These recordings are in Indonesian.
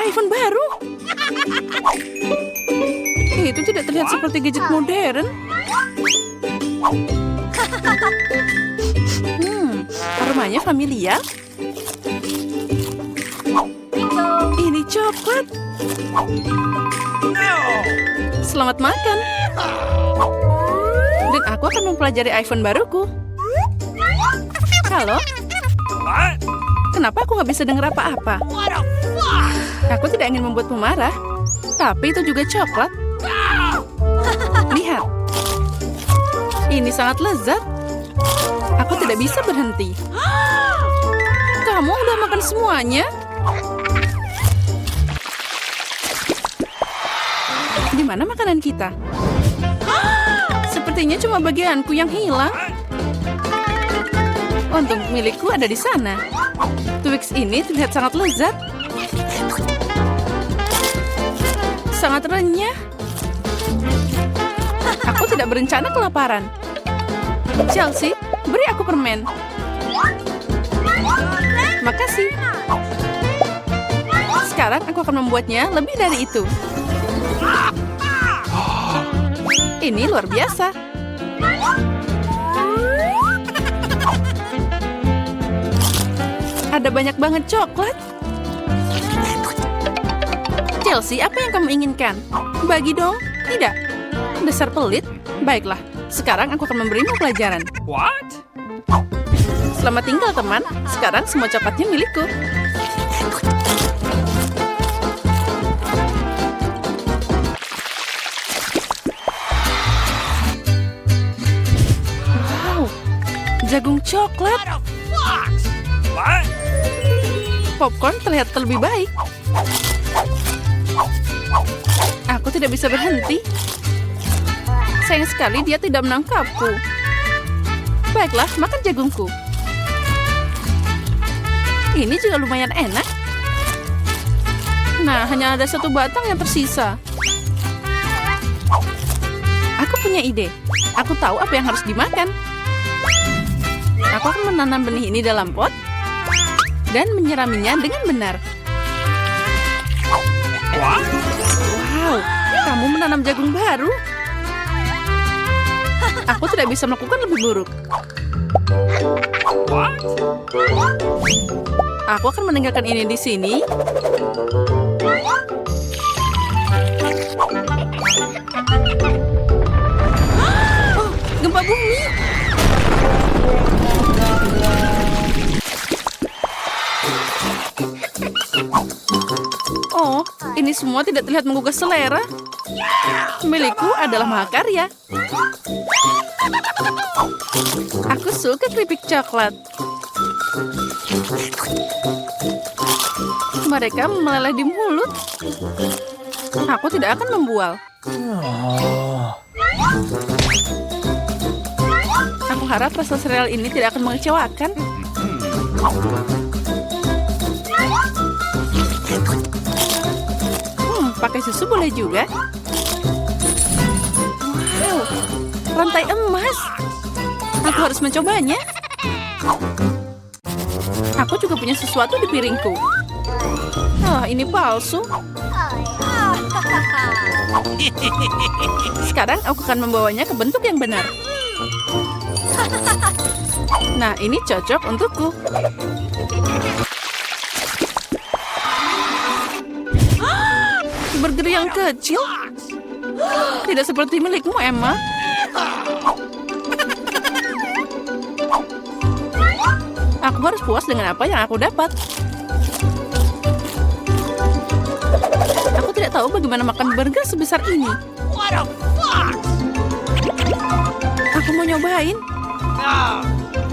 iPhone baru. Itu tidak terlihat seperti gadget modern. Aromanya familiar. Ini coklat. Selamat makan. Dan aku akan mempelajari iPhone baruku. Halo? Kenapa aku nggak bisa dengar apa-apa? Aku tidak ingin membuatmu marah. Tapi itu juga coklat. Lihat. Ini sangat lezat. Aku tidak bisa berhenti. Kamu udah makan semuanya? Di mana makanan kita? Sepertinya cuma bagianku yang hilang. Untung milikku ada di sana. Twix ini terlihat sangat lezat. Sangat renyah. Aku tidak berencana kelaparan. Chelsea, beri aku permen. Makasih. Sekarang aku akan membuatnya lebih dari itu. Ini luar biasa. Ada banyak banget coklat. Chelsea, apa yang kamu inginkan? Bagi dong. Tidak. Dasar pelit. Baiklah. Sekarang aku akan memberimu pelajaran. What? Selamat tinggal, teman. Sekarang semua coklatnya milikku. Wow. Jagung coklat. What? Popcorn terlihat lebih baik. Aku tidak bisa berhenti. Sayang sekali dia tidak menangkapku. Baiklah, makan jagungku. Ini juga lumayan enak. Nah, hanya ada satu batang yang tersisa. Aku punya ide. Aku tahu apa yang harus dimakan. Aku akan menanam benih ini dalam pot dan menyiraminya dengan benar. Wow, kamu menanam jagung baru. Aku tidak bisa melakukan lebih buruk. What? Aku akan meninggalkan ini di sini. Oh, gempa bumi. Oh, ini semua tidak terlihat menggugah selera. Milikku adalah mahakarya. Aku suka keripik coklat. Mereka meleleh di mulut. Aku tidak akan membual. Aku harap rasa sereal ini tidak akan mengecewakan. Pakai susu boleh juga. Wow, rantai emas. Aku harus mencobanya. Aku juga punya sesuatu di piringku. Oh, ini palsu. Sekarang aku akan membawanya ke bentuk yang benar. Nah, ini cocok untukku. Burger yang kecil? Tidak seperti milikmu, Emma. Aku harus puas dengan apa yang aku dapat. Aku tidak tahu bagaimana makan burger sebesar ini. Aku mau nyobain.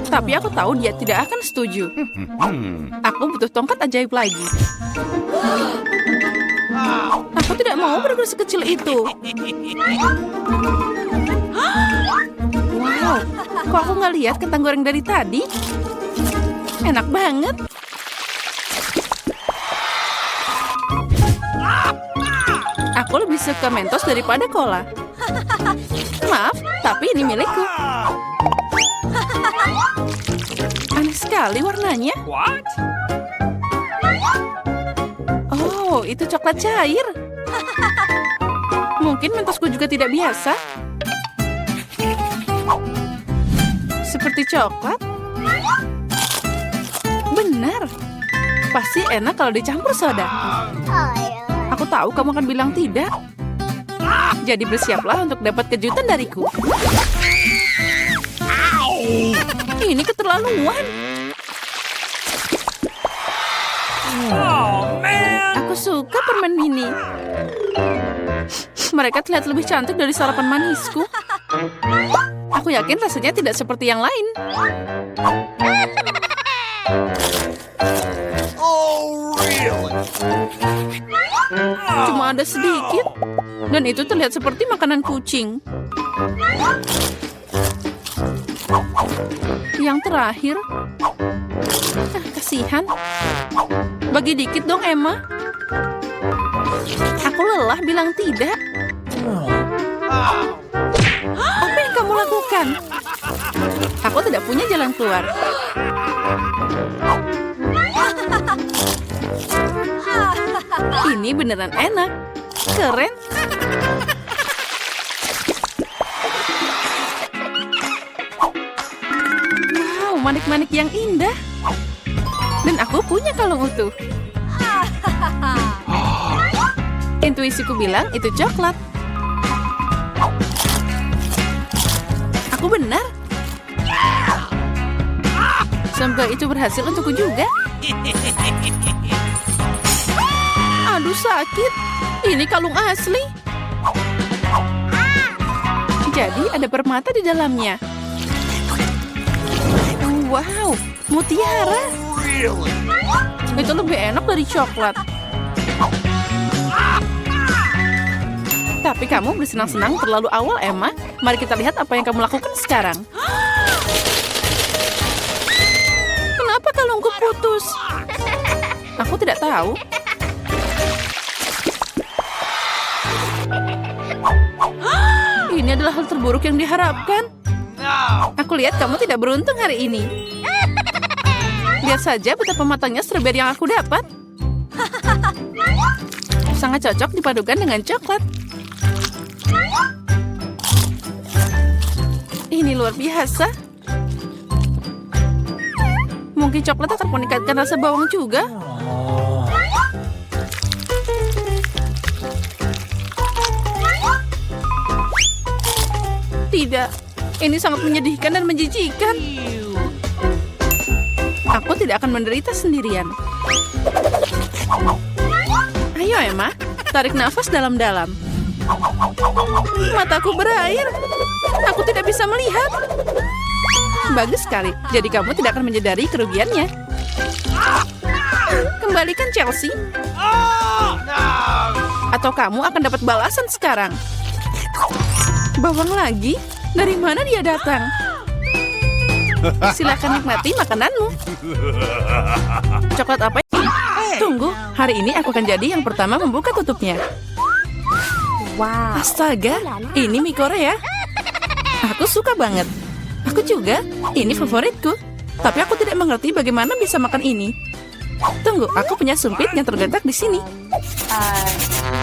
Tapi aku tahu dia tidak akan setuju. Aku butuh tongkat ajaib lagi. Aku tidak mau burger sekecil itu. Wow, kok aku nggak lihat kentang goreng dari tadi? Enak banget. Aku lebih suka Mentos daripada cola. Maaf, tapi ini milikku. Aneh sekali warnanya. What? Oh, itu coklat cair. Mungkin mentosku juga tidak biasa. Seperti coklat. Benar. Pasti enak kalau dicampur soda. Aku tahu kamu akan bilang tidak. Jadi bersiaplah untuk dapat kejutan dariku. Ini keterlaluan. Oh, man. Aku suka permen mini. Mereka terlihat lebih cantik dari sarapan manisku. Aku yakin rasanya tidak seperti yang lain. Oh, really? Cuma ada sedikit. Dan itu terlihat seperti makanan kucing. Yang terakhir. Kasihan. Bagi dikit dong, Emma. Aku lelah bilang tidak. Apa yang kamu lakukan? Aku tidak punya jalan keluar. Ini beneran enak. Keren. Wow, manik-manik yang indah. Dan aku punya kalung utuh. Intuisiku bilang itu coklat. Aku benar. Semoga itu berhasil untukku juga. Aduh, sakit. Ini kalung asli. Jadi ada permata di dalamnya. Wow, mutiara. Really? Itu lebih enak dari coklat. Tapi kamu bersenang-senang terlalu awal, Emma. Mari kita lihat apa yang kamu lakukan sekarang. Kenapa kalungku putus? Aku tidak tahu. Ini adalah hal terburuk yang diharapkan. No. Aku lihat kamu tidak beruntung hari ini. Lihat saja betapa matangnya stroberi yang aku dapat. Sangat cocok dipadukan dengan coklat. Ini luar biasa. Mungkin coklat akan meningkatkan rasa bawang juga. Tidak, ini sangat menyedihkan dan menjijikan. Aku tidak akan menderita sendirian. Ayo, Emma, tarik nafas dalam-dalam. Mataku berair. Aku tidak bisa melihat. Bagus sekali. Jadi kamu tidak akan menyadari kerugiannya. Kembalikan Chelsea. Oh, no. Atau kamu akan dapat balasan sekarang. Bawang lagi? Dari mana dia datang? Silakan nikmati makananmu. Coklat apa ini? Tunggu, hari ini aku akan jadi yang pertama membuka tutupnya. Wow. Astaga, ini mie Korea. Aku suka banget. Aku juga, ini favoritku. Tapi aku tidak mengerti bagaimana bisa makan ini. Tunggu, aku punya sumpit yang terletak di sini.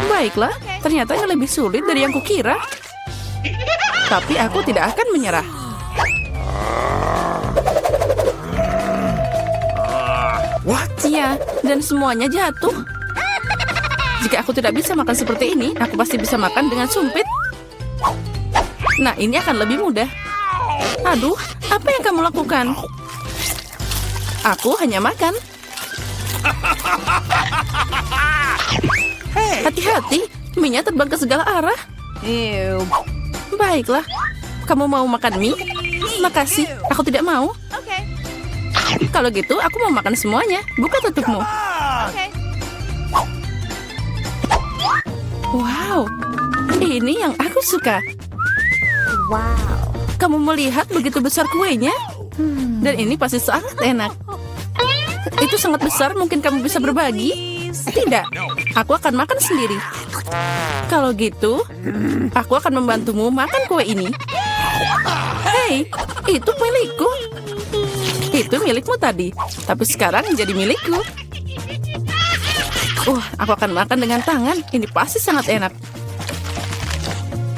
Baiklah, ternyata ini lebih sulit dari yang kukira. Tapi aku tidak akan menyerah. What? Iya, dan semuanya jatuh. Jika aku tidak bisa makan seperti ini, aku pasti bisa makan dengan sumpit. Nah, ini akan lebih mudah. Aduh, apa yang kamu lakukan? Aku hanya makan. Hati-hati, mie-nya terbang ke segala arah. Baiklah, kamu mau makan mie? Makasih, aku tidak mau. Kalau gitu, aku mau makan semuanya. Buka tutupmu. Wow, ini yang aku suka. Wow, kamu melihat begitu besar kuenya? Dan ini pasti sangat enak. Itu sangat besar, mungkin kamu bisa berbagi? Tidak, aku akan makan sendiri. Kalau gitu, aku akan membantumu makan kue ini. Hei, itu milikku. Itu milikmu tadi, tapi sekarang menjadi milikku. Aku akan makan dengan tangan. Ini pasti sangat enak.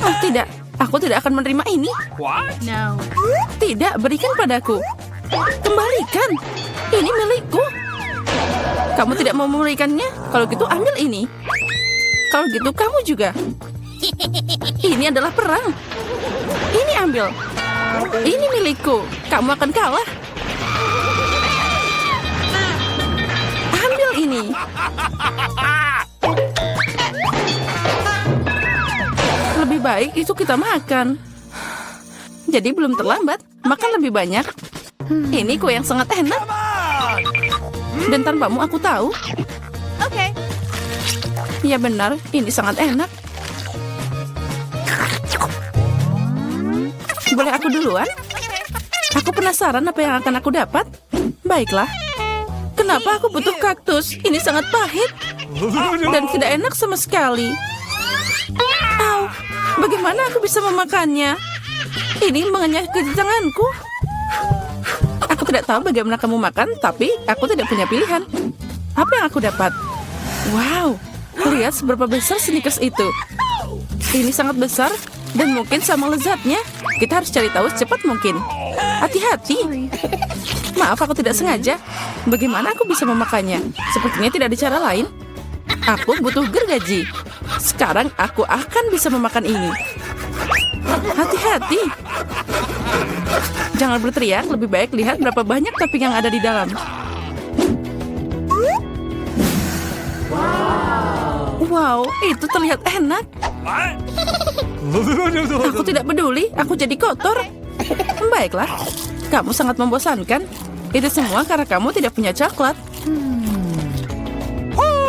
Oh, tidak. Aku tidak akan menerima ini. What? Tidak, berikan padaku. Kembalikan. Ini milikku. Kamu tidak mau memberikannya? Kalau gitu ambil ini. Kalau gitu kamu juga. Ini adalah perang. Ini ambil. Ini milikku. Kamu akan kalah. Ambil ini. Lebih baik itu kita makan. Jadi belum terlambat. Makan lebih banyak. Ini kue yang sangat enak. Dan tanpamu aku tahu. Ya benar, ini sangat enak. Boleh aku duluan? Aku penasaran apa yang akan aku dapat. Baiklah. Kenapa aku butuh kaktus? Ini sangat pahit. Dan tidak enak sama sekali. Au, bagaimana aku bisa memakannya? Ini mengenyah ke tanganku. Aku tidak tahu bagaimana kamu makan, tapi aku tidak punya pilihan. Apa yang aku dapat? Wow, lihat seberapa besar Snickers itu. Ini sangat besar dan mungkin sama lezatnya. Kita harus cari tahu secepat mungkin. Hati-hati. Maaf, aku tidak sengaja. Bagaimana aku bisa memakannya? Sepertinya tidak ada cara lain. Aku butuh gergaji. Sekarang aku akan bisa memakan ini. Hati-hati. Jangan berteriak, lebih baik lihat berapa banyak topping yang ada di dalam. Wow, itu terlihat enak. Aku tidak peduli, aku jadi kotor. Baiklah, kamu sangat membosankan. Itu semua karena kamu tidak punya coklat.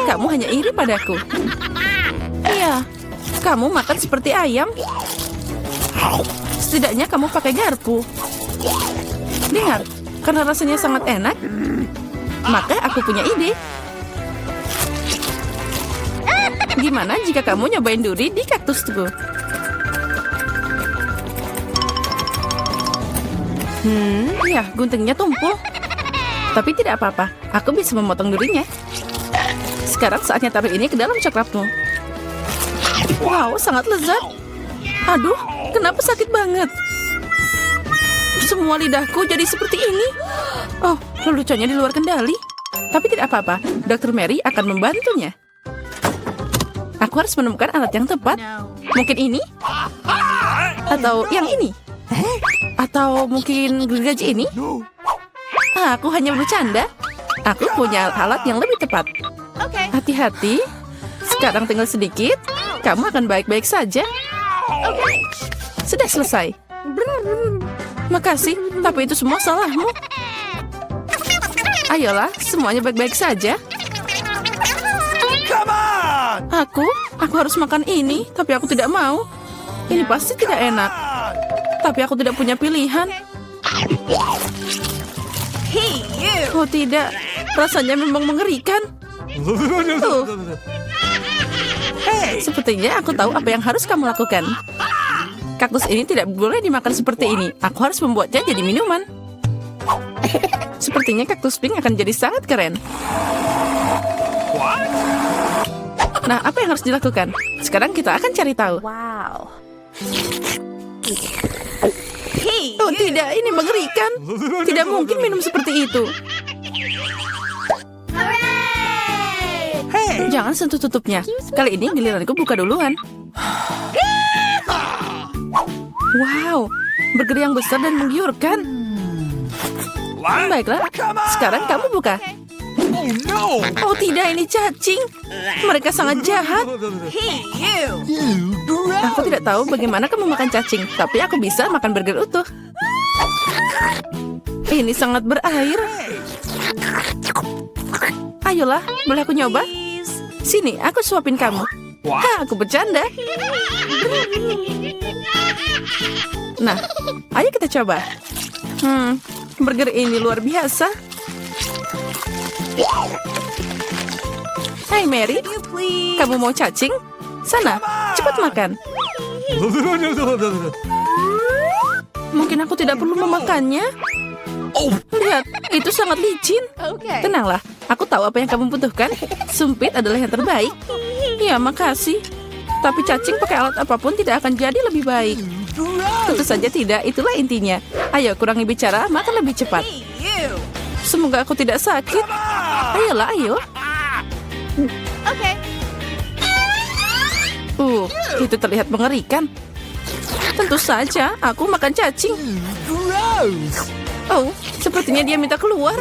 Kamu hanya iri padaku. Iya, kamu makan seperti ayam. Setidaknya kamu pakai garpu. Dengar, karena rasanya sangat enak, maka aku punya ide. Gimana jika kamu nyobain duri di kaktusku? Ya, guntingnya tumpul. Tapi tidak apa-apa, aku bisa memotong durinya. Sekarang saatnya taruh ini ke dalam coklatmu. Wow, sangat lezat. Aduh, kenapa sakit banget? Semua lidahku jadi seperti ini. Oh, leluconnya di luar kendali. Tapi tidak apa-apa, Dr. Mary akan membantunya. Aku harus menemukan alat yang tepat. Mungkin ini? Atau yang ini? Atau mungkin gergaji ini? Aku hanya bercanda. Aku punya alat yang lebih tepat. Hati-hati. Sekarang tinggal sedikit. Kamu akan baik-baik saja. Sudah selesai. Makasih, tapi itu semua salahmu. Ayolah, semuanya baik-baik saja. Aku harus makan ini, tapi aku tidak mau. Ini pasti tidak enak. Tapi aku tidak punya pilihan. Oh tidak, rasanya memang mengerikan. Sepertinya aku tahu apa yang harus kamu lakukan. Kaktus ini tidak boleh dimakan seperti ini. Aku harus membuatnya jadi minuman. Sepertinya kaktus pink akan jadi sangat keren. Nah, apa yang harus dilakukan? Sekarang kita akan cari tahu. Oh tidak, ini mengerikan. Tidak mungkin minum seperti itu. Jangan sentuh tutupnya. Kali ini giliranku buka duluan. Wow, burger yang besar dan menggiurkan. Baiklah, sekarang kamu buka. Oh tidak, ini cacing. Mereka sangat jahat. Aku tidak tahu bagaimana kamu makan cacing, tapi aku bisa makan burger utuh. Ini sangat berair. Ayolah, boleh aku nyoba? Sini, aku suapin kamu. Aku bercanda. Nah, ayo kita coba. Burger ini luar biasa. Hai Mary, kamu mau cacing? Sana, cepat makan. Mungkin aku tidak perlu memakannya. Lihat, itu sangat licin. Tenanglah, Aku tahu apa yang kamu butuhkan. Sumpit adalah yang terbaik. Ya, makasih. Tapi cacing pakai alat apapun tidak akan jadi lebih baik. Tentu saja tidak, itulah intinya. Ayo, kurangi bicara, makan lebih cepat. Semoga aku tidak sakit. Ayolah, ayo. Okay. Itu terlihat mengerikan. Tentu saja, aku makan cacing. Oh, sepertinya dia minta keluar.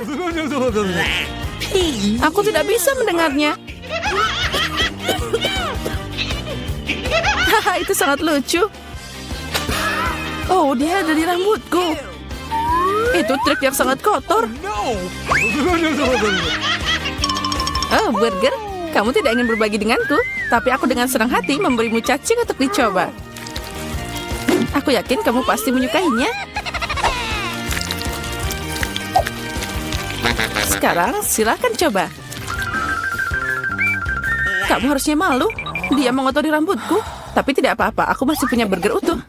Aku tidak bisa mendengarnya. Haha, itu sangat lucu. Oh, dia ada di rambutku. Itu trik yang sangat kotor. Oh, burger. Kamu tidak ingin berbagi denganku, tapi aku dengan senang hati memberimu cacing untuk dicoba. Aku yakin kamu pasti menyukainya. Sekarang silakan coba. Kamu harusnya malu. Dia mengotori rambutku, tapi tidak apa-apa. Aku masih punya burger utuh.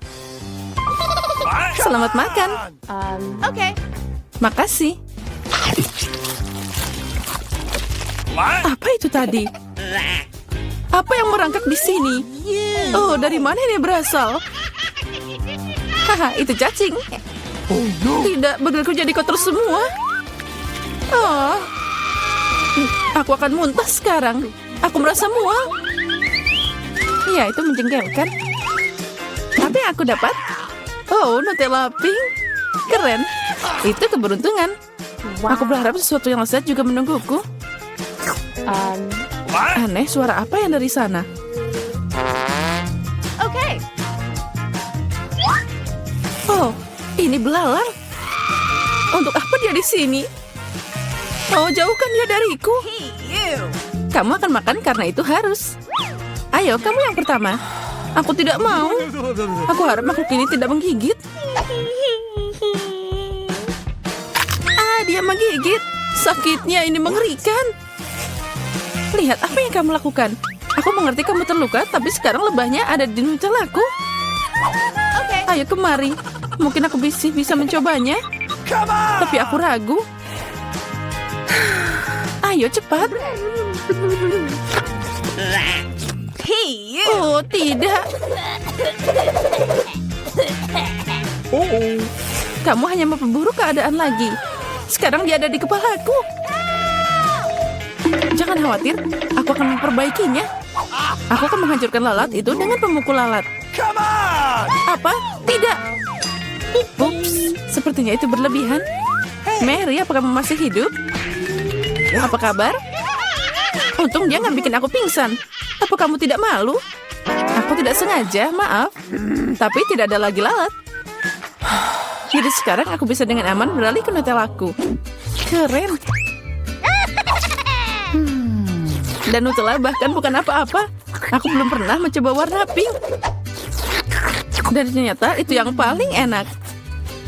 Selamat makan. Okay. Makasih. Apa itu tadi? Apa yang merangkak di sini? Oh, dari mana ini berasal? Haha, itu cacing. Tidak, burgerku jadi kotor semua. Oh, aku akan muntah sekarang. Aku merasa mual. Ya, itu menjengkelkan. Apa yang aku dapat? Oh, Nutella pink. Keren. Itu keberuntungan. Aku berharap sesuatu yang lezat juga menungguku. Aneh, suara apa yang dari sana? Okay. Oh, ini belalang. Untuk apa dia di sini? Oh, jauhkan dia dariku. Kamu akan makan karena itu harus. Ayo, kamu yang pertama. Aku tidak mau. Aku harap makhluk ini tidak menggigit. Dia menggigit. Sakitnya ini mengerikan. Lihat apa yang kamu lakukan. Aku mengerti kamu terluka, tapi sekarang lebahnya ada di Nutellaku. Okay. Ayo kemari. Mungkin aku bisa mencobanya. Tapi aku ragu. Ayo cepat. Oh, tidak. Kamu hanya memperburuk keadaan lagi. Sekarang dia ada di kepalaku. Jangan khawatir, aku akan memperbaikinya. Aku akan menghancurkan lalat itu dengan pemukul lalat. Apa? Tidak. Ups, sepertinya itu berlebihan. Mary, apakah kamu masih hidup? Apa kabar? Untung dia nggak bikin aku pingsan. Apa kamu tidak malu? Aku tidak sengaja, maaf. Tapi tidak ada lagi lalat. Jadi sekarang aku bisa dengan aman beralih ke Nutellaku. Keren. Dan Nutella bahkan bukan apa-apa. Aku belum pernah mencoba warna pink. Dan ternyata itu yang paling enak.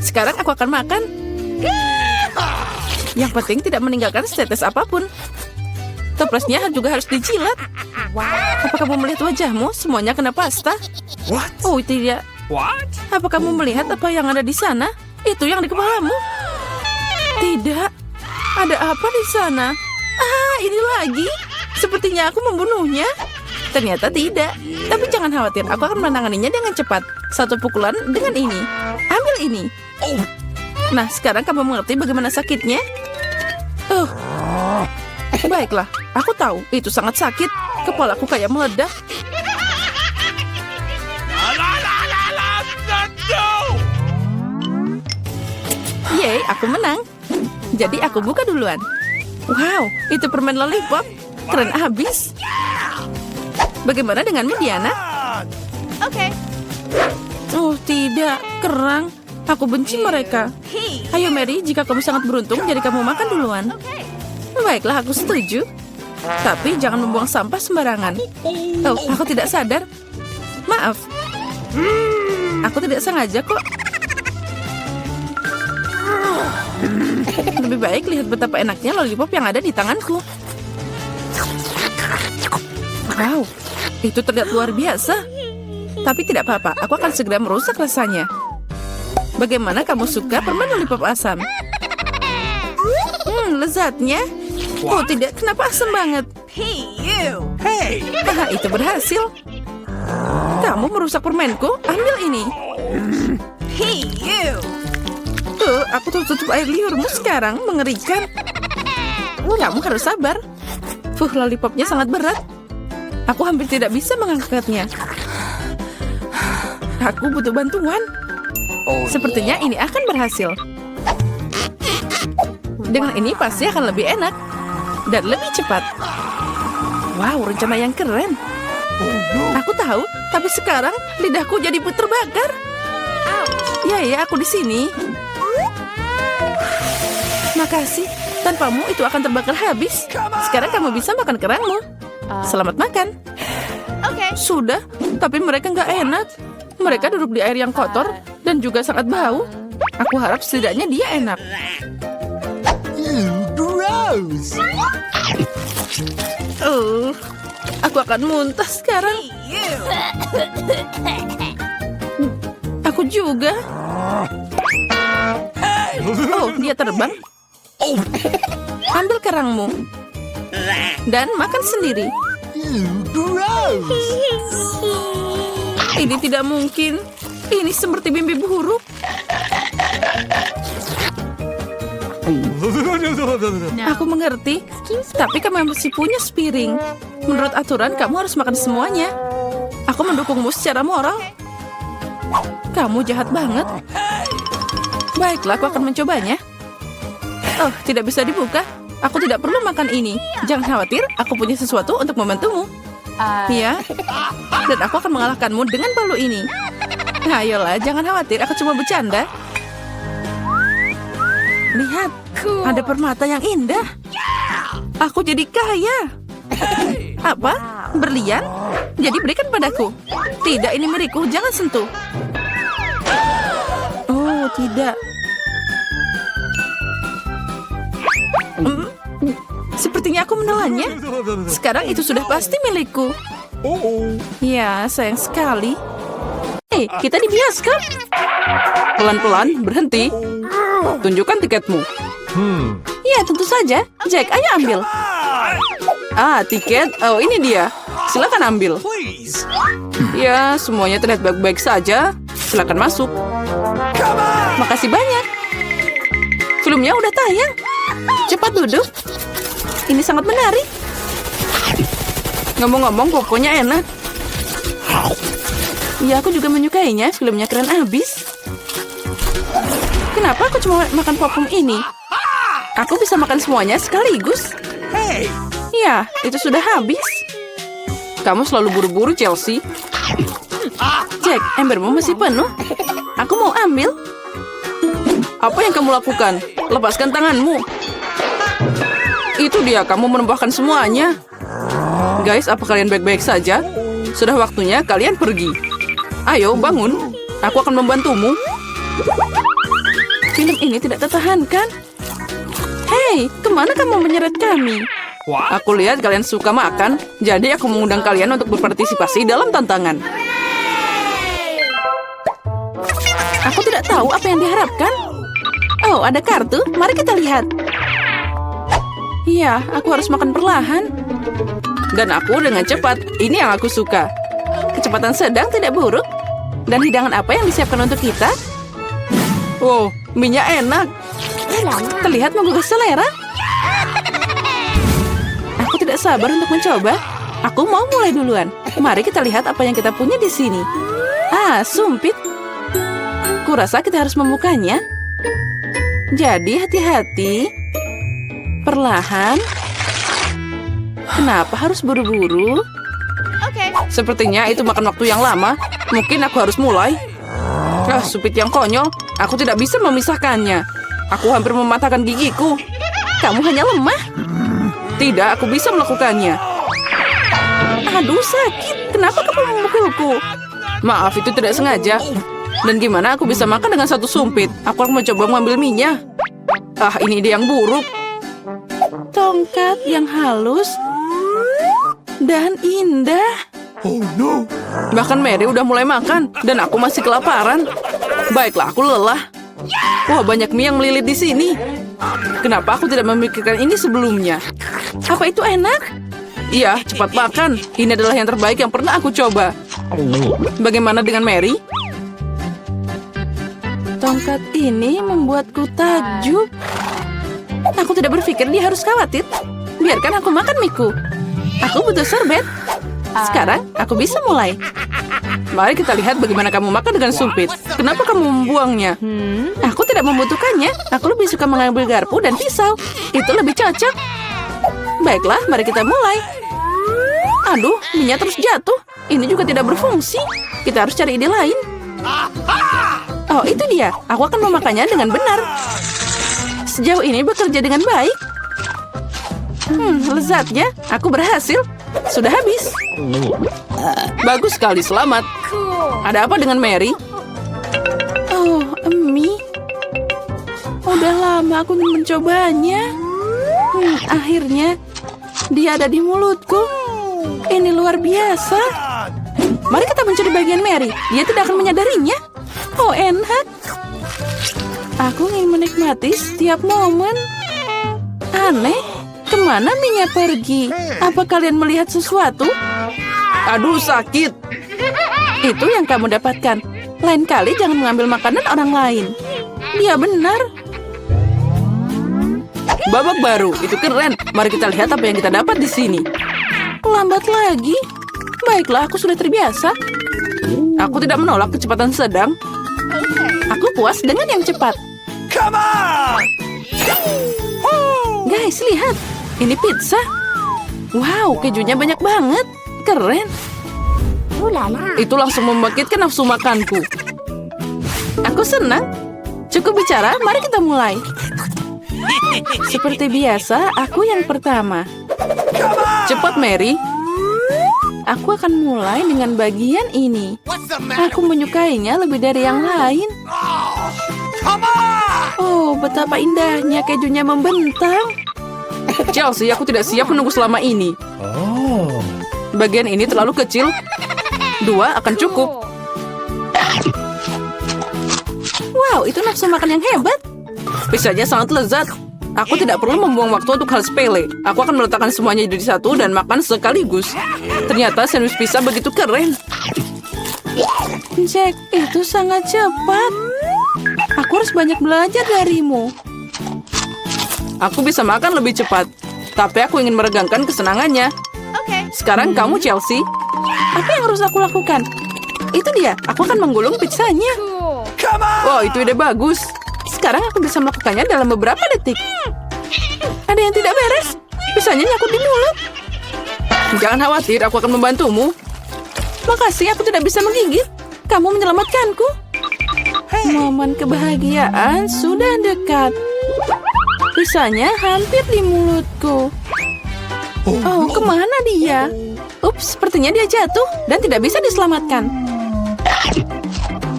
Sekarang aku akan makan. Yang penting tidak meninggalkan setetes apapun. Toplesnya juga harus dijilat. Apa kamu melihat wajahmu? Semuanya kena pasta. Oh, tidak. Apa kamu melihat apa yang ada di sana? Itu yang di kepalamu. Tidak. Ada apa di sana? Ini lagi. Sepertinya aku membunuhnya. Ternyata tidak. Tapi jangan khawatir, aku akan menanganinya dengan cepat. Satu pukulan dengan ini. Ambil ini. Nah, sekarang kamu mengerti bagaimana sakitnya? Baiklah, aku tahu itu sangat sakit. Kepalaku kayak meledak. Yeay, aku menang. Jadi aku buka duluan. Wow, itu permen lollipop. Keren abis. Bagaimana denganmu, Diana? Okay. Oh, tidak. Kerang. Aku benci mereka. Ayo, Mary. Jika kamu sangat beruntung, jadi kamu makan duluan. Baiklah, aku setuju. Tapi jangan membuang sampah sembarangan. Oh, aku tidak sadar. Maaf. Aku tidak sengaja kok. Lebih baik lihat betapa enaknya lollipop yang ada di tanganku. Wow, itu terlihat luar biasa. Tapi tidak apa-apa, aku akan segera merusak rasanya. Bagaimana kamu suka permen lollipop asam? Lezatnya. Oh tidak, kenapa asem banget? Hey! Haha, itu berhasil. Kamu merusak permenku, ambil ini. Aku tutup air liurmu sekarang, mengerikan. Kamu harus sabar. Lollipopnya sangat berat. Aku hampir tidak bisa mengangkatnya. Aku butuh bantuan. Sepertinya ini akan berhasil. Dengan ini pasti akan lebih enak. Dan lebih cepat. Wow, rencana yang keren. Aku tahu, tapi sekarang lidahku jadi terbakar. Ya, aku di sini. Makasih. Tanpamu itu akan terbakar habis. Sekarang kamu bisa makan kerangmu. Selamat makan. Okay. Sudah, tapi mereka nggak enak. Mereka duduk di air yang kotor dan juga sangat bau. Aku harap setidaknya dia enak. Gross! Aku akan muntah sekarang. Aku juga. Oh, dia terbang. Ambil kerangmu. Dan makan sendiri. Gross! Ini tidak mungkin. Ini seperti mimpi buruk. Aku mengerti. Tapi kamu masih punya sepiring. Menurut aturan, kamu harus makan semuanya. Aku mendukungmu secara moral. Kamu jahat banget. Baiklah, aku akan mencobanya. Oh, tidak bisa dibuka. Aku tidak perlu makan ini. Jangan khawatir, aku punya sesuatu untuk membantumu. Ya, dan aku akan mengalahkanmu dengan palu ini. Ayolah, jangan khawatir, aku cuma bercanda. Lihat, ada permata yang indah. Aku jadi kaya. Apa? Berlian? Jadi berikan padaku. Tidak, ini milikku, jangan sentuh. Oh, tidak. Sepertinya aku menelannya. Sekarang itu sudah pasti milikku. Ya, sayang sekali. Hei, kita di bioskop. Pelan-pelan, berhenti. Tunjukkan tiketmu. Ya, tentu saja. Jack, ayo ambil. Tiket. Oh, ini dia. Silakan ambil. Please! Ya, semuanya terlihat baik-baik saja. Silakan masuk. Makasih banyak. Filmnya udah tayang. Cepat duduk. Ini sangat menarik. Ngomong-ngomong, pokoknya enak. Ya, aku juga menyukainya. Filmnya keren abis. Kenapa aku cuma makan popcorn ini? Aku bisa makan semuanya sekaligus. Hey! Ya, itu sudah habis. Kamu selalu buru-buru, Chelsea. Jack, embermu masih penuh. Aku mau ambil. Apa yang kamu lakukan? Lepaskan tanganmu. Itu dia, kamu menambahkan semuanya. Guys, apa kalian baik-baik saja? Sudah waktunya kalian pergi. Ayo, bangun. Aku akan membantumu. Film ini tidak tertahankan. Hei, kemana kamu menyeret kami? What? Aku lihat kalian suka makan, jadi aku mengundang kalian untuk berpartisipasi dalam tantangan. Aku tidak tahu apa yang diharapkan. Oh, ada kartu. Mari kita lihat. Iya, aku harus makan perlahan. Dan aku dengan cepat. Ini yang aku suka. Kecepatan sedang tidak buruk. Dan hidangan apa yang disiapkan untuk kita? Wow, minyak enak. Terlihat menggugah selera. Aku tidak sabar untuk mencoba. Aku mau mulai duluan. Mari kita lihat apa yang kita punya di sini. Sumpit. Kurasa kita harus membukanya. Jadi hati-hati. Perlahan. Kenapa harus buru-buru? Okay. Sepertinya itu makan waktu yang lama. Mungkin aku harus mulai. Supit yang konyol. Aku tidak bisa memisahkannya. Aku hampir mematahkan gigiku. Kamu hanya lemah. Tidak, aku bisa melakukannya. Aduh, sakit. Kenapa kamu memukulku? Maaf, itu tidak sengaja. Dan gimana aku bisa makan dengan satu sumpit? Aku akan mencoba mengambil minyak. Ini ide yang buruk. Tongkat yang halus dan indah. Oh no! Bahkan Mary udah mulai makan, dan aku masih kelaparan. Baiklah, aku lelah. Wah, banyak mie yang melilit di sini. Kenapa aku tidak memikirkan ini sebelumnya? Apa itu enak? Iya, cepat makan. Ini adalah yang terbaik yang pernah aku coba. Bagaimana dengan Mary? Tongkat ini membuatku takjub. Aku tidak berpikir dia harus khawatir. Biarkan aku makan miku. Aku butuh sorbet. Sekarang aku bisa mulai. Mari kita lihat bagaimana kamu makan dengan sumpit. Kenapa kamu membuangnya? Aku tidak membutuhkannya. Aku lebih suka mengambil garpu dan pisau. Itu lebih cocok. Baiklah, mari kita mulai. Aduh, minyak terus jatuh. Ini juga tidak berfungsi. Kita harus cari ide lain. Oh, itu dia. Aku akan memakannya dengan benar. Sejauh ini bekerja dengan baik. Lezatnya. Aku berhasil. Sudah habis. Bagus sekali, selamat. Ada apa dengan Mary? Oh, mie. Udah lama aku ingin mencobanya. Akhirnya, dia ada di mulutku. Ini luar biasa. Mari kita mencuri bagian Mary. Dia tidak akan menyadarinya. Oh, enak. Aku ingin menikmati setiap momen. Aneh. Kemana minyak pergi? Apa kalian melihat sesuatu? Aduh, sakit. Itu yang kamu dapatkan. Lain kali jangan mengambil makanan orang lain. Dia benar. Babak baru, itu keren. Mari kita lihat apa yang kita dapat di sini. Lambat lagi. Baiklah, aku sudah terbiasa. Aku tidak menolak kecepatan sedang. Aku puas dengan yang cepat. Come on! Guys, lihat. Ini pizza. Wow, kejunya banyak banget. Keren. Itu langsung membangkitkan nafsu makanku. Aku senang. Cukup bicara, mari kita mulai. Seperti biasa, aku yang pertama. Cepat, Mary. Aku akan mulai dengan bagian ini. Aku menyukainya lebih dari yang lain. Oh, betapa indahnya kejunya membentang. Chelsea, aku tidak siap menunggu selama ini. Bagian ini terlalu kecil. 2 akan cukup. Wow, itu nafsu makan yang hebat. Pizzanya sangat lezat. Aku tidak perlu membuang waktu untuk hal sepele. Aku akan meletakkan semuanya jadi satu dan makan sekaligus. Ternyata sandwich pizza begitu keren. Jack, itu sangat cepat. Aku harus banyak belajar darimu. Aku bisa makan lebih cepat. Tapi aku ingin meregangkan kesenangannya. Sekarang kamu, Chelsea. Apa yang harus aku lakukan? Itu dia. Aku akan menggulung pizzanya. Wow, itu ide bagus. Sekarang aku bisa melakukannya dalam beberapa detik. Ada yang tidak beres. Pizzanya nyangkut di mulut. Jangan khawatir, aku akan membantumu. Makasih, aku tidak bisa menggigit. Kamu menyelamatkanku. Momen kebahagiaan sudah dekat. Pizzanya hampir di mulutku. Oh, kemana dia? Ups, sepertinya dia jatuh dan tidak bisa diselamatkan.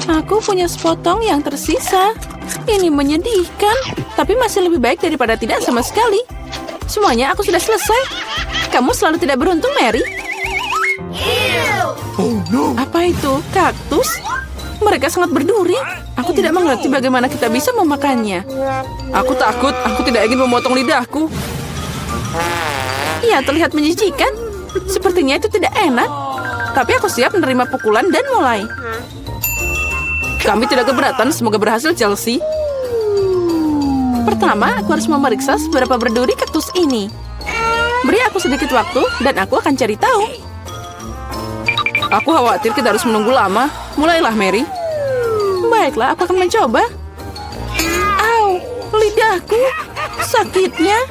Aku punya sepotong yang tersisa. Ini menyedihkan, tapi masih lebih baik daripada tidak sama sekali. Semuanya aku sudah selesai. Kamu selalu tidak beruntung, Mary. Oh no! Apa itu? Kaktus? Mereka sangat berduri. Aku tidak mengerti bagaimana kita bisa memakannya. Aku takut, aku tidak ingin memotong lidahku. Iya, terlihat menjijikan. Sepertinya itu tidak enak. Tapi aku siap menerima pukulan dan mulai. Kami tidak keberatan, semoga berhasil, Chelsea. Pertama, aku harus memeriksa seberapa berduri kaktus ini. Beri aku sedikit waktu, dan aku akan cari tahu. Aku khawatir kita harus menunggu lama. Mulailah, Mary. Baiklah, aku akan mencoba. Au, lidahku. Sakitnya.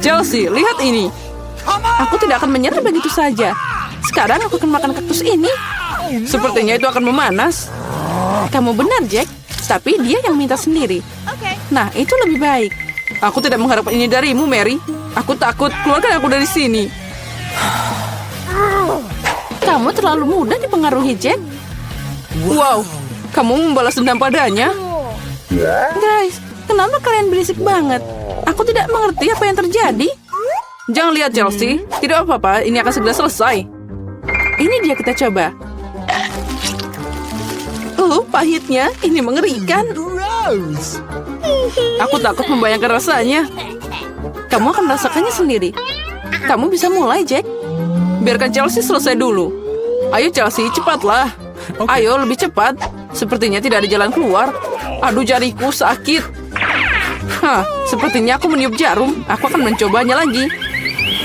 Chelsea, lihat ini. Aku tidak akan menyerah begitu saja. Sekarang aku akan makan kaktus ini. Sepertinya itu akan memanas. Kamu benar, Jack. Tapi dia yang minta sendiri. Nah, itu lebih baik. Aku tidak mengharapkan ini darimu, Mary. Aku takut. Keluarkan aku dari sini. Kamu terlalu mudah dipengaruhi, Jack. Wow, kamu membalas dendam padanya. Guys, kenapa kalian berisik banget? Aku tidak mengerti apa yang terjadi. Jangan lihat, Chelsea. Tidak apa-apa, ini akan segera selesai. Ini dia, kita coba. Pahitnya. Ini mengerikan. Gross! Aku takut membayangkan rasanya. Kamu akan merasakannya sendiri. Kamu bisa mulai, Jack. Biarkan Chelsea selesai dulu. Ayo Chelsea, cepatlah. Ayo, lebih cepat. Sepertinya tidak ada jalan keluar. Aduh, jariku sakit. Hah, sepertinya aku meniup jarum. Aku akan mencobanya lagi.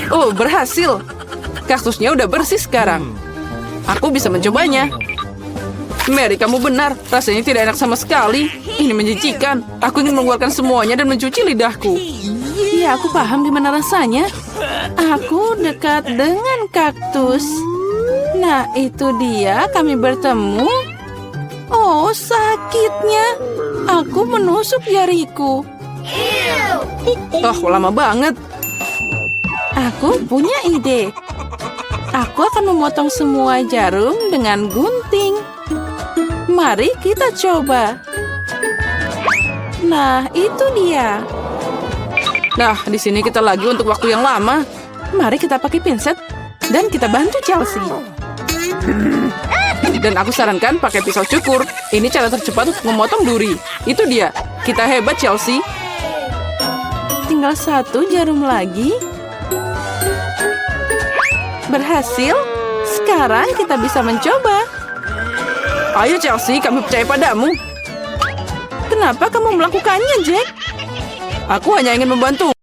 Oh, berhasil. Kaktusnya udah bersih sekarang. Aku bisa mencobanya. Mary, kamu benar. Rasanya tidak enak sama sekali. Ini menjijikan. Aku ingin mengeluarkan semuanya dan mencuci lidahku. Ya, aku paham gimana rasanya. Aku dekat dengan kaktus. Nah, itu dia. Kami bertemu. Oh, sakitnya. Aku menusuk jariku. Oh, lama banget. Aku punya ide. Aku akan memotong semua jarum dengan gunting. Mari kita coba. Nah, itu dia. Nah, di sini kita lagi untuk waktu yang lama. Mari kita pakai pinset dan kita bantu Chelsea. Dan aku sarankan pakai pisau cukur. Ini cara tercepat untuk memotong duri. Itu dia. Kita hebat, Chelsea. Tinggal satu jarum lagi. Berhasil. Sekarang kita bisa mencoba. Ayo Chelsea, kami percaya padamu. Kenapa kamu melakukannya, Jack? Aku hanya ingin membantu.